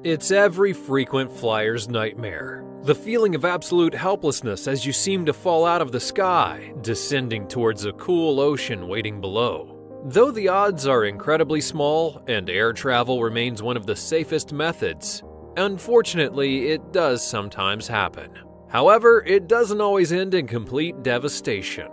It's every frequent flyer's nightmare. The feeling of absolute helplessness as you seem to fall out of the sky, descending towards a cool ocean waiting below. Though the odds are incredibly small and air travel remains one of the safest methods, unfortunately it does sometimes happen. However, it doesn't always end in complete devastation.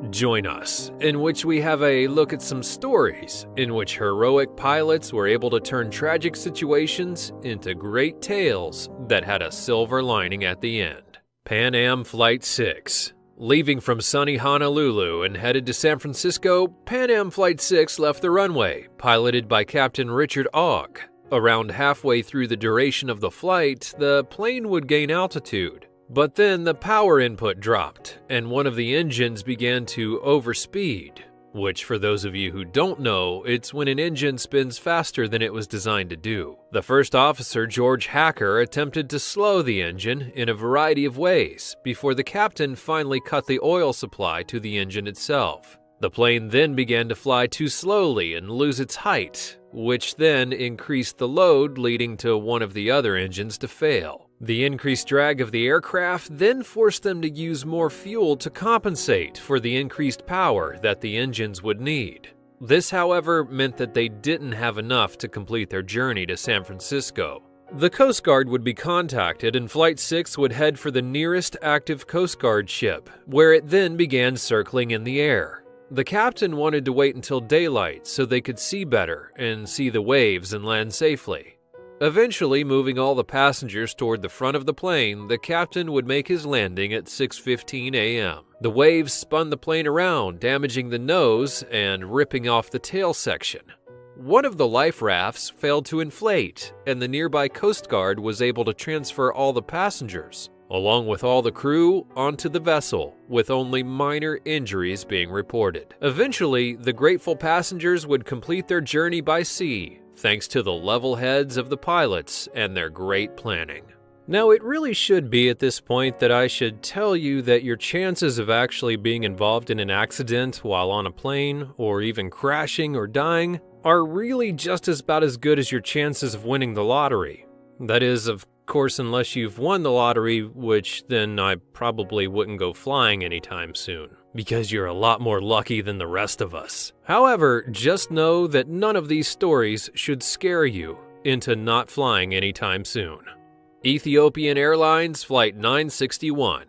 Join us, in which we have a look at some stories in which heroic pilots were able to turn tragic situations into great tales that had a silver lining at the end. Pan Am Flight 6. Leaving from sunny Honolulu and headed to San Francisco, Pan Am Flight 6 left the runway, piloted by Captain Richard Ogg. Around halfway through the duration of the flight, the plane would gain altitude. But then the power input dropped, and one of the engines began to overspeed, which for those of you who don't know, it's when an engine spins faster than it was designed to do. The first officer, George Hacker, attempted to slow the engine in a variety of ways before the captain finally cut the oil supply to the engine itself. The plane then began to fly too slowly and lose its height, which then increased the load, leading to one of the other engines to fail. The increased drag of the aircraft then forced them to use more fuel to compensate for the increased power that the engines would need. This, however, meant that they didn't have enough to complete their journey to San Francisco. The Coast Guard would be contacted and Flight 6 would head for the nearest active Coast Guard ship, where it then began circling in the air. The captain wanted to wait until daylight so they could see better and see the waves and land safely. Eventually, moving all the passengers toward the front of the plane, the captain would make his landing at 6:15 a.m. The waves spun the plane around, damaging the nose and ripping off the tail section. One of the life rafts failed to inflate, and the nearby Coast Guard was able to transfer all the passengers, along with all the crew, onto the vessel, with only minor injuries being reported. Eventually, the grateful passengers would complete their journey by sea, thanks to the level heads of the pilots and their great planning. Now, it really should be at this point that I should tell you that your chances of actually being involved in an accident while on a plane, or even crashing or dying, are really just about as good as your chances of winning the lottery. That is, of course, unless you've won the lottery, which then I probably wouldn't go flying anytime soon, because you're a lot more lucky than the rest of us. However, just know that none of these stories should scare you into not flying anytime soon. Ethiopian Airlines Flight 961.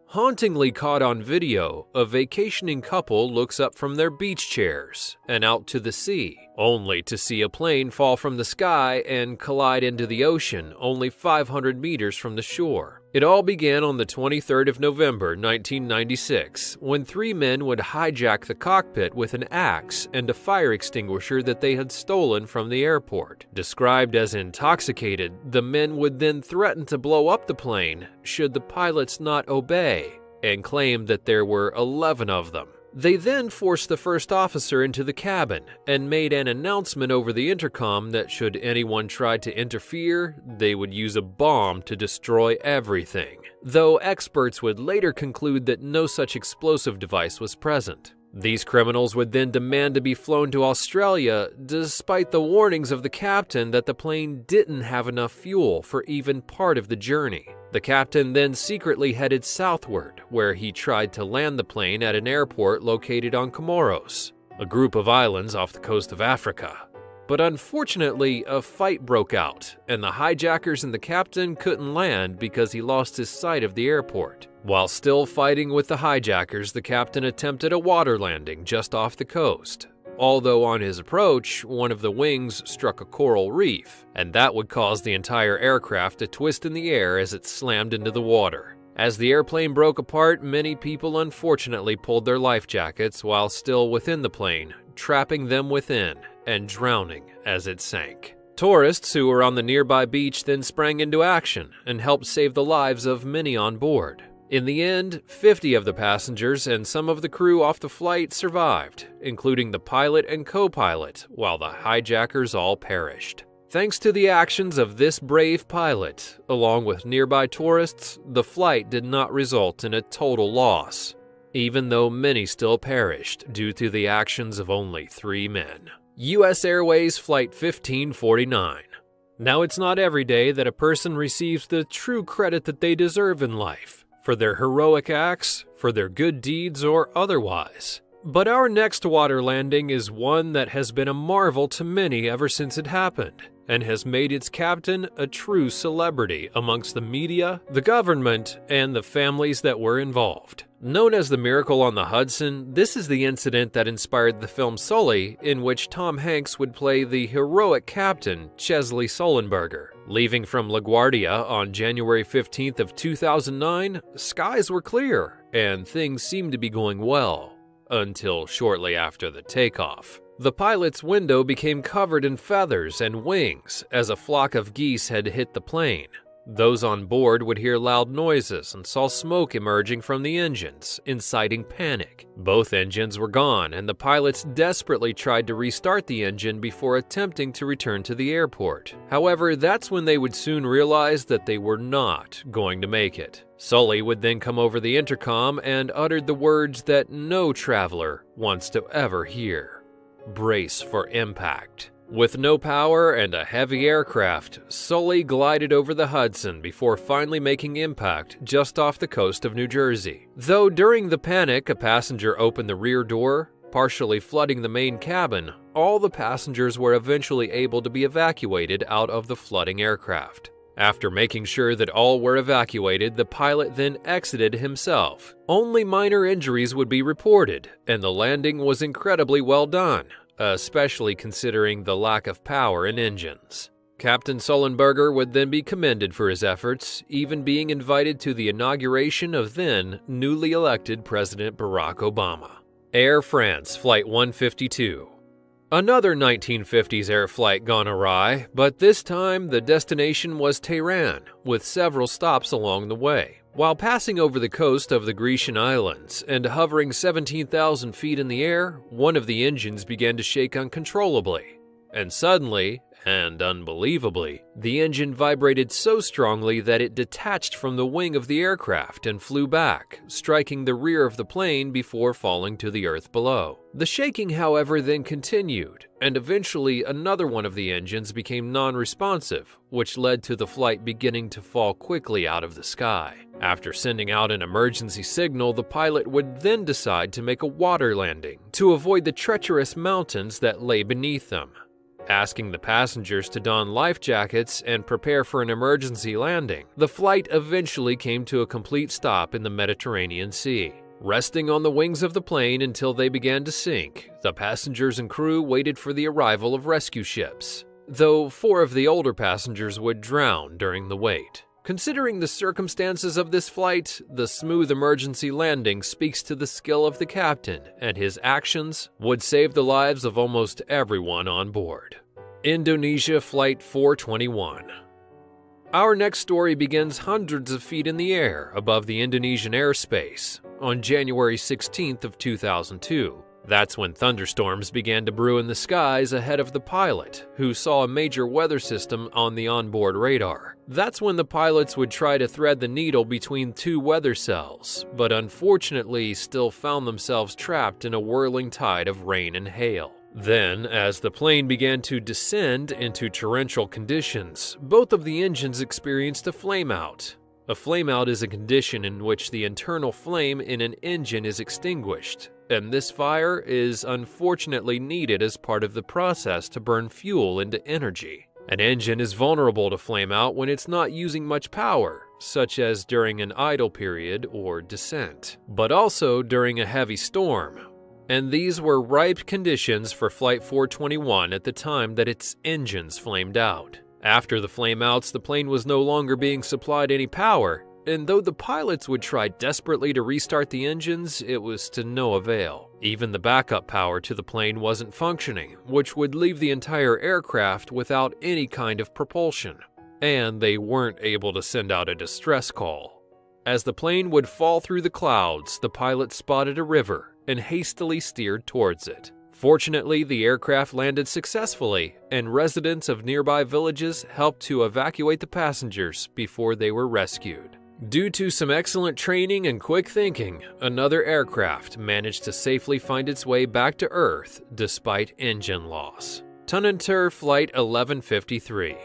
Hauntingly caught on video, a vacationing couple looks up from their beach chairs and out to the sea, only to see a plane fall from the sky and collide into the ocean only 500 meters from the shore. It all began on the 23rd of November, 1996, when three men would hijack the cockpit with an axe and a fire extinguisher that they had stolen from the airport. Described as intoxicated, the men would then threaten to blow up the plane should the pilots not obey, and claimed that there were 11 of them. They then forced the first officer into the cabin and made an announcement over the intercom that should anyone try to interfere, they would use a bomb to destroy everything, though experts would later conclude that no such explosive device was present. These criminals would then demand to be flown to Australia, despite the warnings of the captain that the plane didn't have enough fuel for even part of the journey. The captain then secretly headed southward, where he tried to land the plane at an airport located on Comoros, a group of islands off the coast of Africa. But unfortunately, a fight broke out, and the hijackers and the captain couldn't land because he lost his sight of the airport. While still fighting with the hijackers, the captain attempted a water landing just off the coast. Although on his approach, one of the wings struck a coral reef, and that would cause the entire aircraft to twist in the air as it slammed into the water. As the airplane broke apart, many people unfortunately pulled their life jackets while still within the plane, trapping them within and drowning as it sank. Tourists who were on the nearby beach then sprang into action and helped save the lives of many on board. In the end, 50 of the passengers and some of the crew off the flight survived, including the pilot and co-pilot, while the hijackers all perished. Thanks to the actions of this brave pilot, along with nearby tourists, the flight did not result in a total loss, even though many still perished due to the actions of only 3 men. U.S. Airways Flight 1549. Now, it's not every day that a person receives the true credit that they deserve in life, for their heroic acts, for their good deeds, or otherwise. But our next water landing is one that has been a marvel to many ever since it happened, and has made its captain a true celebrity amongst the media, the government, and the families that were involved. Known as the Miracle on the Hudson, this is the incident that inspired the film Sully, in which Tom Hanks would play the heroic captain Chesley Sullenberger. Leaving from LaGuardia on January 15th of 2009, skies were clear, and things seemed to be going well, until shortly after the takeoff. The pilot's window became covered in feathers and wings as a flock of geese had hit the plane. Those on board would hear loud noises and saw smoke emerging from the engines, inciting panic. Both engines were gone, and the pilots desperately tried to restart the engine before attempting to return to the airport. However, that's when they would soon realize that they were not going to make it. Sully would then come over the intercom and uttered the words that no traveler wants to ever hear. Brace for impact. With no power and a heavy aircraft, Sully glided over the Hudson before finally making impact just off the coast of New Jersey. Though during the panic, a passenger opened the rear door, partially flooding the main cabin, all the passengers were eventually able to be evacuated out of the flooding aircraft. After making sure that all were evacuated, the pilot then exited himself. Only minor injuries would be reported, and the landing was incredibly well done, especially considering the lack of power in engines. Captain Sullenberger would then be commended for his efforts, even being invited to the inauguration of then newly elected President Barack Obama. Air France Flight 152. Another 1950s air flight gone awry, but this time the destination was Tehran, with several stops along the way. While passing over the coast of the Grecian Islands and hovering 17,000 feet in the air, one of the engines began to shake uncontrollably. And suddenly, and unbelievably, the engine vibrated so strongly that it detached from the wing of the aircraft and flew back, striking the rear of the plane before falling to the earth below. The shaking, however, then continued, and eventually another one of the engines became non-responsive, which led to the flight beginning to fall quickly out of the sky. After sending out an emergency signal, the pilot would then decide to make a water landing to avoid the treacherous mountains that lay beneath them. Asking the passengers to don life jackets and prepare for an emergency landing, the flight eventually came to a complete stop in the Mediterranean Sea. Resting on the wings of the plane until they began to sink, the passengers and crew waited for the arrival of rescue ships, though 4 of the older passengers would drown during the wait. Considering the circumstances of this flight, the smooth emergency landing speaks to the skill of the captain, and his actions would save the lives of almost everyone on board. Indonesia Flight 421. Our next story begins hundreds of feet in the air above the Indonesian airspace on January 16th of 2002. That's when thunderstorms began to brew in the skies ahead of the pilot, who saw a major weather system on the onboard radar. That's when the pilots would try to thread the needle between 2 weather cells, but unfortunately still found themselves trapped in a whirling tide of rain and hail. Then, as the plane began to descend into torrential conditions, both of the engines experienced a flameout. A flameout is a condition in which the internal flame in an engine is extinguished, and this fire is unfortunately needed as part of the process to burn fuel into energy. An engine is vulnerable to flameout when it's not using much power, such as during an idle period or descent, but also during a heavy storm. And these were ripe conditions for Flight 421 at the time that its engines flamed out. After the flameouts, the plane was no longer being supplied any power, and though the pilots would try desperately to restart the engines, it was to no avail. Even the backup power to the plane wasn't functioning, which would leave the entire aircraft without any kind of propulsion. And they weren't able to send out a distress call. As the plane would fall through the clouds, the pilot spotted a river and hastily steered towards it. Fortunately, the aircraft landed successfully, and residents of nearby villages helped to evacuate the passengers before they were rescued. Due to some excellent training and quick thinking, another aircraft managed to safely find its way back to Earth despite engine loss. Tunantur Flight 1153.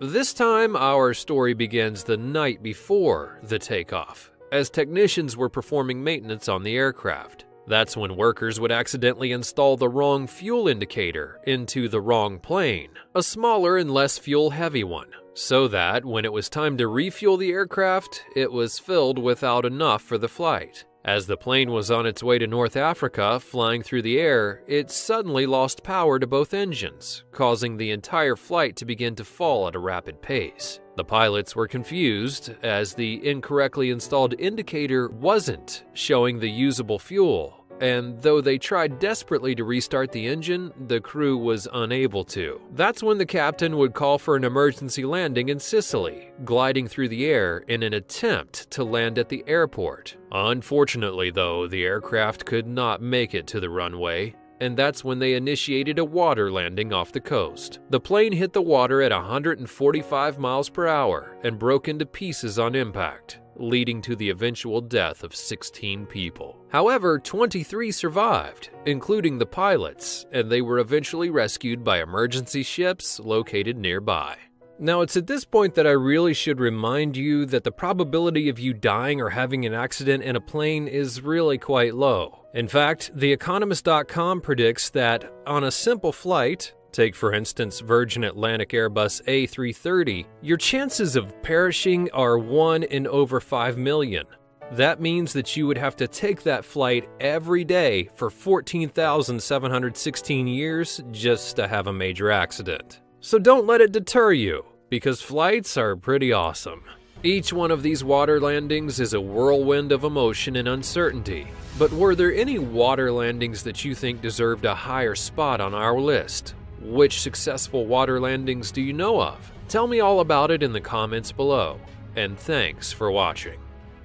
This time, our story begins the night before the takeoff, as technicians were performing maintenance on the aircraft. That's when workers would accidentally install the wrong fuel indicator into the wrong plane, a smaller and less fuel-heavy one, so that when it was time to refuel the aircraft, it was filled without enough for the flight. As the plane was on its way to North Africa, flying through the air, it suddenly lost power to both engines, causing the entire flight to begin to fall at a rapid pace. The pilots were confused, as the incorrectly installed indicator wasn't showing the usable fuel, and though they tried desperately to restart the engine, the crew was unable to. That's when the captain would call for an emergency landing in Sicily, gliding through the air in an attempt to land at the airport. Unfortunately, though, the aircraft could not make it to the runway, and that's when they initiated a water landing off the coast. The plane hit the water at 145 miles per hour and broke into pieces on impact, leading to the eventual death of 16 people. However, 23 survived, including the pilots, and they were eventually rescued by emergency ships located nearby. Now, it's at this point that I really should remind you that the probability of you dying or having an accident in a plane is really quite low. In fact, TheEconomist.com predicts that on a simple flight, take for instance Virgin Atlantic Airbus A330, your chances of perishing are 1 in over 5 million. That means that you would have to take that flight every day for 14,716 years just to have a major accident. So don't let it deter you, because flights are pretty awesome. Each one of these water landings is a whirlwind of emotion and uncertainty. But were there any water landings that you think deserved a higher spot on our list? Which successful water landings do you know of? Tell me all about it in the comments below. And thanks for watching.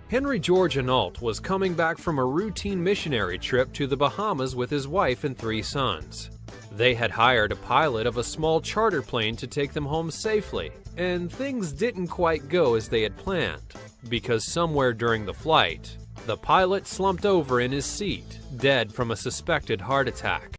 Henry George Analt was coming back from a routine missionary trip to the Bahamas with his wife and 3 sons. They had hired a pilot of a small charter plane to take them home safely, and things didn't quite go as they had planned, because somewhere during the flight, the pilot slumped over in his seat, dead from a suspected heart attack.